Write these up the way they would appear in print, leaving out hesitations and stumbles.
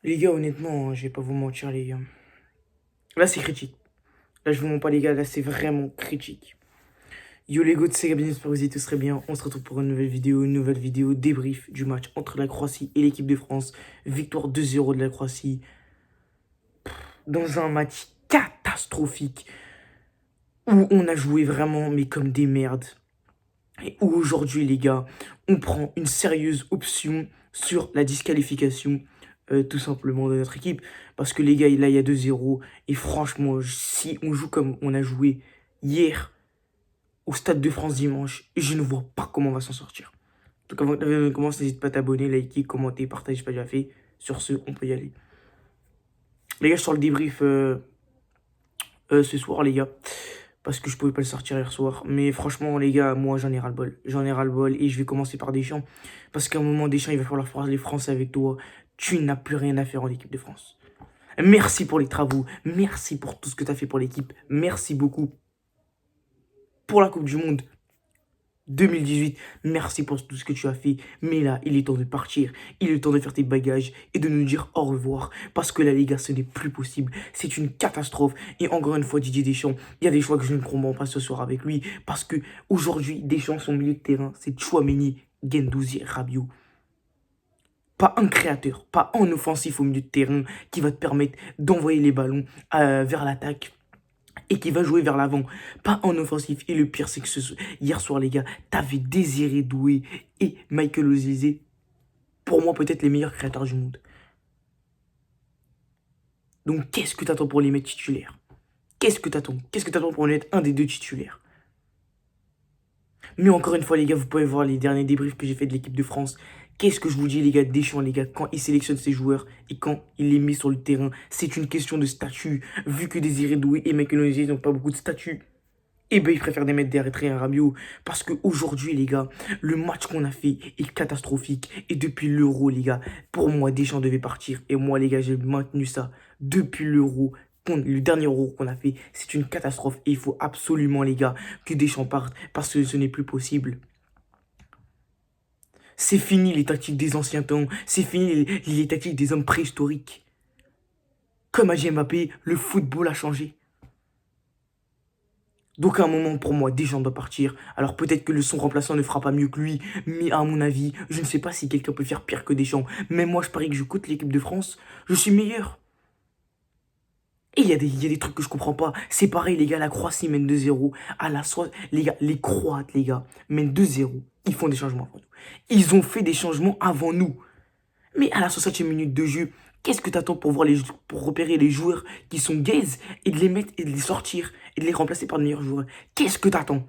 Les gars, honnêtement, je vais pas vous mentir, les gars. Là, c'est critique. Là, je vous mens pas, les gars, là, c'est vraiment critique. Yo, les gars, c'est Gabin, j'espère que vous allez tous très bien. On se retrouve pour une nouvelle vidéo débrief du match entre la Croatie et l'équipe de France. Victoire 2-0 de la Croatie dans un match catastrophique où on a joué vraiment, mais comme des merdes. Et où aujourd'hui, les gars, on prend une sérieuse option sur la disqualification, tout simplement, de notre équipe. Parce que les gars, là, il y a 2-0. Et franchement, si on joue comme on a joué hier au Stade de France dimanche, je ne vois pas comment on va s'en sortir. Donc avant de commencer, n'hésite pas à t'abonner, liker, commenter, partager, c'est pas déjà fait. Sur ce, on peut y aller. Les gars, sur le débrief ce soir, les gars. Parce que je pouvais pas le sortir hier soir. Mais franchement, les gars, moi, j'en ai ras-le-bol. J'en ai ras-le-bol et je vais commencer par Deschamps. Parce qu'à un moment, Deschamps, il va falloir faire les Français avec toi. Tu n'as plus rien à faire en équipe de France. Merci pour les travaux. Merci pour tout ce que tu as fait pour l'équipe. Merci beaucoup pour la Coupe du Monde 2018. Merci pour tout ce que tu as fait. Mais là, il est temps de partir. Il est temps de faire tes bagages et de nous dire au revoir. Parce que là, les gars, ce n'est plus possible. C'est une catastrophe. Et encore une fois, Didier Deschamps, il y a des choix que je ne comprends pas ce soir avec lui. Parce que aujourd'hui, Deschamps, son milieu de terrain, c'est Tchouaméni, Guendouzi, Rabiot. Pas un créateur, pas un offensif au milieu de terrain qui va te permettre d'envoyer les ballons vers l'attaque et qui va jouer vers l'avant. Pas en offensif. Et le pire, c'est que hier soir, les gars, t'avais Désiré Doué et Michael Olise. Pour moi, peut-être les meilleurs créateurs du monde. Donc, qu'est-ce que t'attends pour les mettre titulaires? Qu'est-ce que t'attends? Qu'est-ce que t'attends pour en être un des deux titulaires? Mais encore une fois, les gars, vous pouvez voir les derniers débriefs que j'ai fait de l'équipe de France. Qu'est-ce que je vous dis, les gars, Deschamps, les gars, quand il sélectionne ses joueurs et quand il les met sur le terrain, c'est une question de statut. Vu que Désiré Doué et Michael Olise n'ont pas beaucoup de statut, eh ben, ils préfèrent des mettre derrière et un Rabiot. Parce qu'aujourd'hui, les gars, le match qu'on a fait est catastrophique. Et depuis l'Euro, les gars, pour moi, Deschamps devait partir. Et moi, les gars, j'ai maintenu ça depuis l'Euro. Le dernier Euro qu'on a fait, c'est une catastrophe. Et il faut absolument, les gars, que Deschamps parte. Parce que ce n'est plus possible. C'est fini les tactiques des anciens temps. C'est fini les tactiques des hommes préhistoriques. Comme a dit Mbappé, le football a changé. Donc à un moment, pour moi, Deschamps doit partir. Alors peut-être que son remplaçant ne fera pas mieux que lui, mais à mon avis, je ne sais pas si quelqu'un peut faire pire que Deschamps. Mais moi, je parie que je coûte l'équipe de France, je suis meilleur. Et il y a des trucs que je comprends pas. C'est pareil, les gars, la Croatie mène 2-0. Les gars, les Croates, les gars, mènent 2-0. Ils font des changements avant nous. Ils ont fait des changements avant nous. Mais à la 60e minute de jeu, qu'est-ce que tu attends pour repérer les joueurs qui sont gays et de les mettre et de les sortir et de les remplacer par de meilleurs joueurs? Qu'est-ce que tu attends?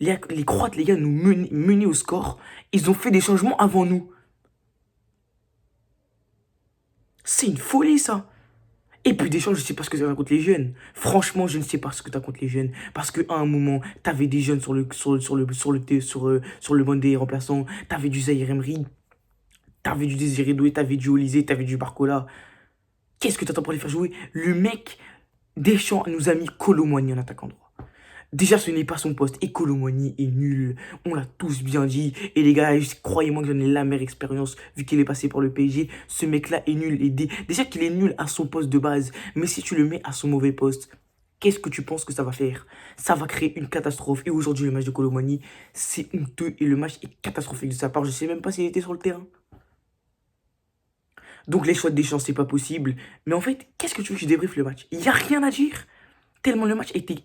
Les Croates, les gars, nous menaient au score. Ils ont fait des changements avant nous. C'est une folie, ça. Et puis Deschamps, je ne sais pas ce que tu as contre les jeunes. Franchement, je ne sais pas ce que tu as contre les jeunes. Parce qu'à un moment, tu avais des jeunes sur le banc des remplaçants. Tu avais du Zahir Emery. Tu avais du Désiré Doué. Tu avais du Olise. Tu avais du Barcola. Qu'est-ce que tu attends pour les faire jouer? Le mec, Deschamps, nous a mis Kolo Muani en attaquant droit. Déjà, ce n'est pas son poste. Et Kolo Muani est nul. On l'a tous bien dit. Et les gars, croyez-moi que j'en ai la meilleure expérience vu qu'il est passé par le PSG. Ce mec-là est nul. Et déjà qu'il est nul à son poste de base. Mais si tu le mets à son mauvais poste, qu'est-ce que tu penses que ça va faire? Ça va créer une catastrophe. Et aujourd'hui, le match de Kolo Muani, c'est honteux. Et le match est catastrophique de sa part. Je ne sais même pas s'il était sur le terrain. Donc les choix de Deschamps, c'est pas possible. Mais en fait, qu'est-ce que tu veux que je débriefe le match? Il n'y a rien à dire. Tellement le match a été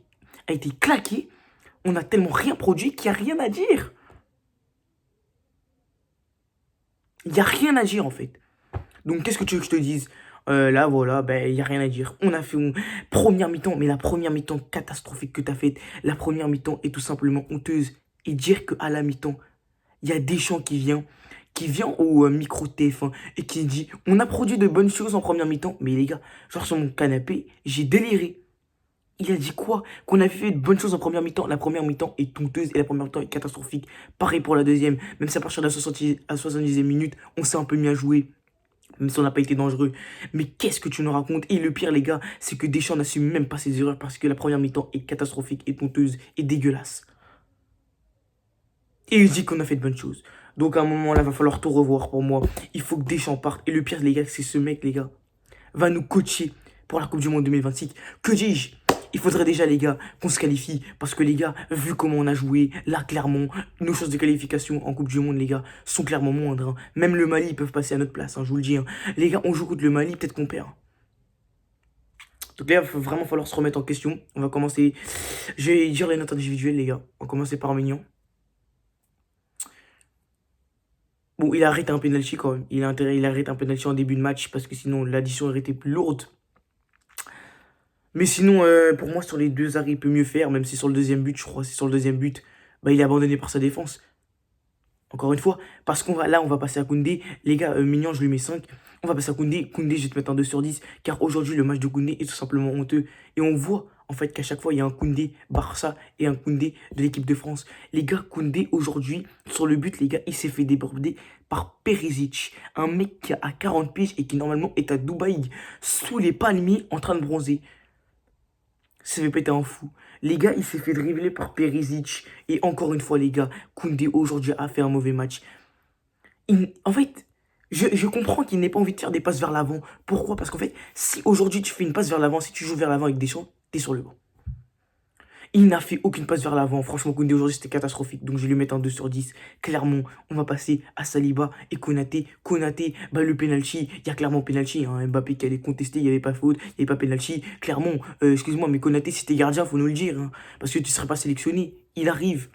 claqué. On a tellement rien produit qu'il n'y a rien à dire. Il n'y a rien à dire en fait. Donc qu'est-ce que tu veux que je te dise? Là voilà, ben il n'y a rien à dire. On a fait une première mi-temps, mais la première mi-temps catastrophique que tu as faite, la première mi-temps est tout simplement honteuse. Et dire qu'à la mi-temps, il y a Deschamps qui vient au micro TF1 et qui dit on a produit de bonnes choses en première mi-temps. Mais les gars, genre sur mon canapé, j'ai déliré. Il a dit quoi? Qu'on avait fait de bonnes choses en première mi-temps. La première mi-temps est honteuse et la première mi-temps est catastrophique. Pareil pour la deuxième. Même si à partir de la 70e minute, on s'est un peu mis à jouer. Même si on n'a pas été dangereux. Mais qu'est-ce que tu nous racontes? Et le pire, les gars, c'est que Deschamps n'assume même pas ses erreurs parce que la première mi-temps est catastrophique, est honteuse et dégueulasse. Et il dit qu'on a fait de bonnes choses. Donc à un moment là, va falloir tout revoir pour moi. Il faut que Deschamps parte. Et le pire, les gars, c'est ce mec, les gars, va nous coacher pour la Coupe du Monde 2026. Que dis-je? Il faudrait déjà, les gars, qu'on se qualifie. Parce que, les gars, vu comment on a joué, là, clairement, nos chances de qualification en Coupe du Monde, les gars, sont clairement moindres, hein. Même le Mali, ils peuvent passer à notre place, hein, je vous le dis, hein. Les gars, on joue contre le Mali, peut-être qu'on perd. Donc là, il va vraiment falloir se remettre en question. On va commencer. Je vais dire les notes individuelles, les gars. On va commencer par Mignon. Bon, il arrête un penalty quand même. Il arrête un penalty en début de match parce que sinon l'addition aurait été plus lourde. Mais sinon, pour moi, sur les deux arrêts, il peut mieux faire. Même si sur le deuxième but, je crois, c'est sur le deuxième but, bah, il est abandonné par sa défense. Encore une fois, parce qu'on va là, on va passer à Koundé. Les gars, Mignon, je lui mets 5. On va passer à Koundé. Koundé, je vais te mettre un 2 sur 10. Car aujourd'hui, le match de Koundé est tout simplement honteux. Et on voit, en fait, qu'à chaque fois, il y a un Koundé Barça et un Koundé de l'équipe de France. Les gars, Koundé, aujourd'hui, sur le but, les gars, il s'est fait déborder par Perisic. Un mec qui a 40 piges et qui, normalement, est à Dubaï, sous les palmiers, en train de bronzer. Ça fait péter un fou. Les gars, il s'est fait dribbler par Perisic. Et encore une fois, les gars, Koundé aujourd'hui a fait un mauvais match. En fait, je comprends qu'il n'ait pas envie de faire des passes vers l'avant. Pourquoi? Parce qu'en fait, si aujourd'hui tu fais une passe vers l'avant, si tu joues vers l'avant avec Deschamps, t'es sur le banc. Il n'a fait aucune passe vers l'avant. Franchement, Koundé aujourd'hui, c'était catastrophique. Donc, je vais lui mettre un 2 sur 10. Clairement, on va passer à Saliba et Konaté. Konaté, bah, le penalty, il y a clairement penalty, hein. Mbappé qui allait contester, il n'y avait pas faute, il n'y avait pas penalty. Clairement, excuse-moi, mais Konaté, si t'es gardien, faut nous le dire, hein, parce que tu ne serais pas sélectionné. Il arrive,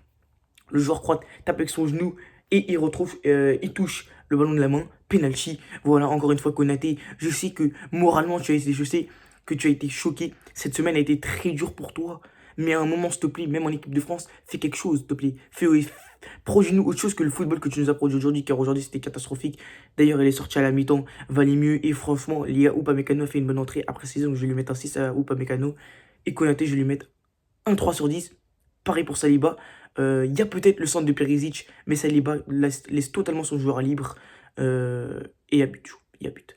le joueur croate tape avec son genou et il touche le ballon de la main. Penalty. Voilà, encore une fois, Konaté. Je sais que moralement, je sais que tu as été choqué. Cette semaine a été très dure pour toi. Mais à un moment, s'il te plaît, même en équipe de France, fais quelque chose, s'il te plaît. Produis-nous autre chose que le football que tu nous as produit aujourd'hui, car aujourd'hui c'était catastrophique. D'ailleurs, il est sorti à la mi-temps, valait mieux. Et franchement, l'IA Upamecano a fait une bonne entrée après saison. Je vais lui mettre un 6 à Upamecano. Et Konaté, je vais lui mettre un 3 sur 10. Pareil pour Saliba. Il y a peut-être le centre de Perisic, mais Saliba laisse totalement son joueur libre. Et il y a but. Il y a but.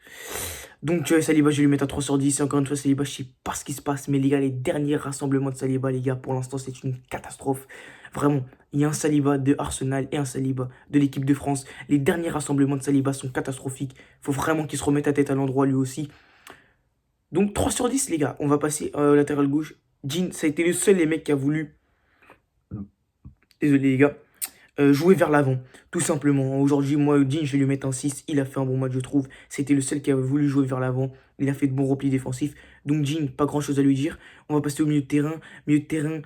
Donc Saliba, je vais lui mettre un 3 sur 10. Et encore une fois, Saliba, je sais pas ce qui se passe. Mais les gars, les derniers rassemblements de Saliba, les gars, pour l'instant, c'est une catastrophe. Vraiment, il y a un Saliba de Arsenal et un Saliba de l'équipe de France. Les derniers rassemblements de Saliba sont catastrophiques. Faut vraiment qu'il se remette à tête à l'endroit lui aussi. Donc 3 sur 10, les gars. On va passer au latéral gauche. Jean, ça a été le seul les mecs qui a voulu, désolé les gars, jouer vers l'avant, tout simplement. Aujourd'hui, moi, Jean, je vais lui mettre un 6. Il a fait un bon match, je trouve. C'était le seul qui a voulu jouer vers l'avant. Il a fait de bons replis défensifs. Donc, Jean, pas grand-chose à lui dire. On va passer au milieu de terrain. Milieu de terrain,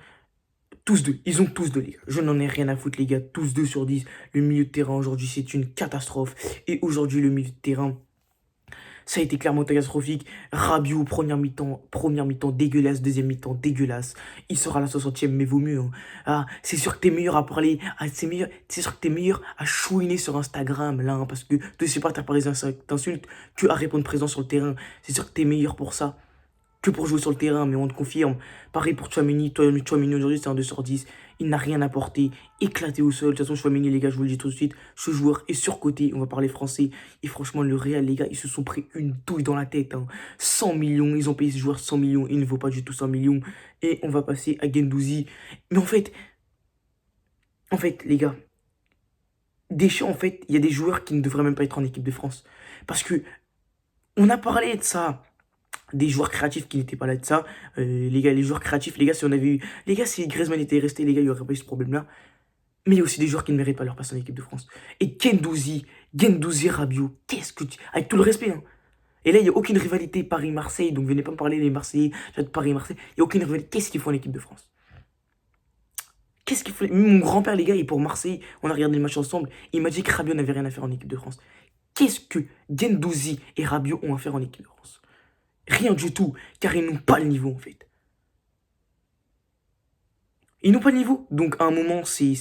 tous deux. Ils ont tous deux, les gars. Je n'en ai rien à foutre, les gars. Tous 2 sur 10. Le milieu de terrain, aujourd'hui, c'est une catastrophe. Et aujourd'hui, le milieu de terrain, ça a été clairement catastrophique. Rabiot, première mi-temps dégueulasse, deuxième mi-temps dégueulasse. Il sera à la 60e, mais vaut mieux, hein. Ah, c'est sûr que t'es meilleur à parler, c'est sûr que t'es meilleur à chouiner sur Instagram, là, hein, parce que tous ces supporters parisiens t'insultent que à répondre présent sur le terrain. C'est sûr que t'es meilleur pour ça que pour jouer sur le terrain, mais on te confirme. Pareil pour Tchouaméni. Tchouaméni aujourd'hui, c'est un 2 sur 10. Il n'a rien apporté. Éclaté au sol. De toute façon, Tchouaméni, les gars, je vous le dis tout de suite, ce joueur est surcoté. On va parler français. Et franchement, le Real, les gars, ils se sont pris une douille dans la tête, hein. 100 millions. Ils ont payé ce joueur 100 millions. Il ne vaut pas du tout 100 millions. Et on va passer à Guendouzi. Mais en fait, les gars, Deschamps, en fait, il y a des joueurs qui ne devraient même pas être en équipe de France. Parce que on a parlé de ça. Des joueurs créatifs qui n'étaient pas là de ça. Les gars, les joueurs créatifs, les gars, si on avait eu. Les gars, si Griezmann était resté, les gars, il n'y aurait pas eu ce problème-là. Mais il y a aussi des joueurs qui ne méritent pas leur place en équipe de France. Et Guendouzi, Rabiot, qu'est-ce que tu. Avec tout le respect, hein. Et là, il n'y a aucune rivalité Paris-Marseille, donc venez pas me parler des Marseillais, Paris-Marseille. Il n'y a aucune rivalité. Qu'est-ce qu'il faut en équipe de France? Qu'est-ce qu'il faut? Mon grand-père, les gars, il est pour Marseille. On a regardé le match ensemble. Il m'a dit que Rabiot n'avait rien à faire en équipe de France. Qu'est-ce que Guendouzi et Rabiot ont à faire en équipe de France? Rien du tout, car ils n'ont pas le niveau en fait. Ils n'ont pas le niveau, donc à un moment, c'est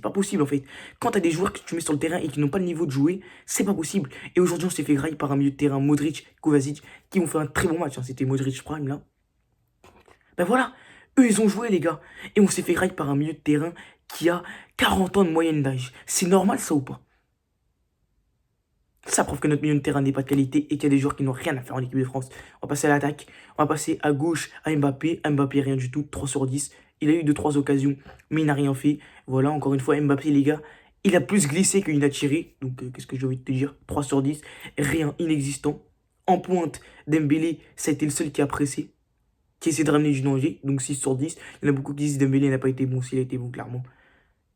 pas possible en fait. Quand t'as des joueurs que tu mets sur le terrain et qui n'ont pas le niveau de jouer, c'est pas possible. Et aujourd'hui, on s'est fait grailler par un milieu de terrain, Modric, Kovacic, qui ont fait un très bon match, hein. C'était Modric Prime là. Ben voilà, eux ils ont joué les gars. Et on s'est fait grailler par un milieu de terrain qui a 40 ans de moyenne d'âge. C'est normal ça ou pas? Ça prouve que notre milieu de terrain n'est pas de qualité et qu'il y a des joueurs qui n'ont rien à faire en équipe de France. On va passer à l'attaque. On va passer à gauche à Mbappé. Mbappé, rien du tout. 3 sur 10. Il a eu 2-3 occasions, mais il n'a rien fait. Voilà, encore une fois, Mbappé, les gars, Il a plus glissé qu'il n'a tiré. Donc, qu'est-ce que j'ai envie de te dire? 3 sur 10. Rien, inexistant. En pointe, Dembélé, ça a été le seul qui a pressé, qui essaie de ramener du danger. Donc, 6 sur 10. Il y en a beaucoup qui disent Dembélé n'a pas été bon. S'il a été bon, clairement.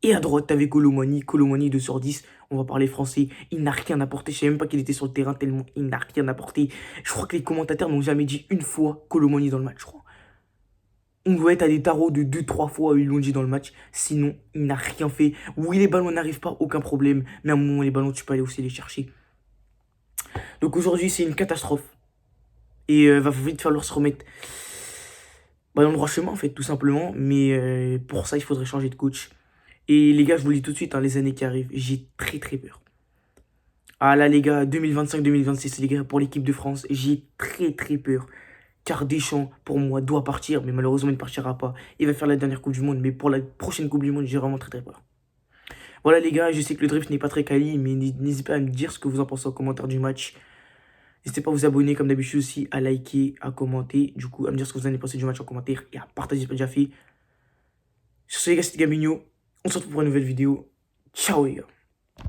Et à droite, t'avais Colomani. Colomani, 2 sur 10. On va parler français. Il n'a rien apporté. Je sais même pas qu'il était sur le terrain tellement il n'a rien apporté. Je crois que les commentateurs n'ont jamais dit une fois Colomani dans le match, je crois. On doit être à des tarots de 2-3 fois, ils l'ont dit dans le match. Sinon, il n'a rien fait. Oui, les ballons n'arrivent pas, aucun problème. Mais à un moment, les ballons, tu peux aller aussi les chercher. Donc aujourd'hui, c'est une catastrophe. Et va vite falloir se remettre dans le droit chemin, en fait, tout simplement. Mais pour ça, il faudrait changer de coach. Et les gars, je vous le dis tout de suite, hein, les années qui arrivent, j'ai très très peur. Ah là, les gars, 2025-2026, les gars, pour l'équipe de France, j'ai très très peur. Car Deschamps, pour moi, doit partir, mais malheureusement, il ne partira pas. Il va faire la dernière Coupe du Monde, mais pour la prochaine Coupe du Monde, j'ai vraiment très très peur. Voilà les gars, je sais que le drift n'est pas très quali, mais n'hésitez pas à me dire ce que vous en pensez en commentaire du match. N'hésitez pas à vous abonner comme d'habitude aussi, à liker, à commenter. Du coup, à me dire ce que vous en avez pensé du match en commentaire et à partager si ce n'est pas déjà fait. Sur ce les gars, c'était Gabinho. On se retrouve pour une nouvelle vidéo. Ciao les gars.